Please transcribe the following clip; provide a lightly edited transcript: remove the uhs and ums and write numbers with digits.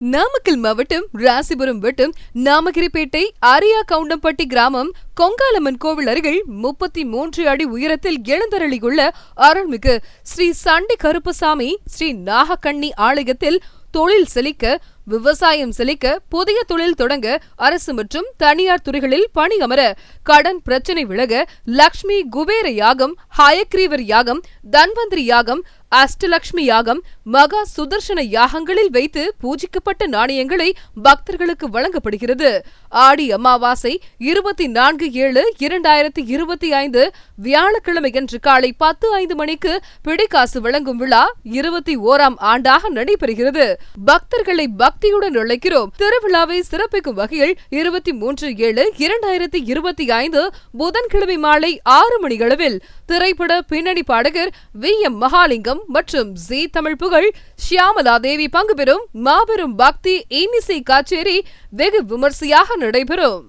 நாமக்கல் மாவட்டம் ராசிபுரம் வட்டம் நாமகிரிப்பேட்டை அரியாக்கவுண்டம்பட்டி கிராமம் கொங்காலம்மன் கோவில் அருகில் 33 அடி உயரத்தில் எழுந்தருளியுள்ள அருள்மிகு ஸ்ரீ சண்டி கருப்பசாமி ஸ்ரீ நாகக்கண்ணி ஆலயத்தில் தொழில் செழிக்க, விவசாயம் செழிக்க, புதிய தொழில் தொடங்க, அரசு மற்றும் தனியார் துறைகளில் பணி அமர, கடன் பிரச்சனை விலக, லக்ஷ்மி குபேர யாகம், ஹயக்ரீவர் யாகம், தன்வந்திரி யாகம், அஷ்டலக்ஷ்மி யாகம், மகா சுதர்சன யாகங்களில் வைத்து பூஜிக்கப்பட்ட நாணயங்களை பக்தர்களுக்கு வழங்கப்படுகிறது. ஆடி அமாவாசை 24/7/2025 வியாழக்கிழமையன்று காலை 10:05 மணிக்கு பிடிக்காசு வழங்கும் விழா 21ஆம் ஆண்டாக நடைபெறுகிறது. பக்தர்களை பக்தியுடன் அழைக்கிறோம். திருவிழாவை சிறப்பிக்கும் வகையில் 23/7/2025 புதன்கிழமை மாலை 6 மணியளவில் திரைப்பட பின்னணி பாடகர் VM மகாலிங்கம் மற்றும் ஜீ தமிழ் புகழ் ஷியாமலா தேவி பங்கு பெறும் மாபெரும் பக்தி இன்னிசை காட்சேரி வெகு விமர்சையாக நடைபெறும்.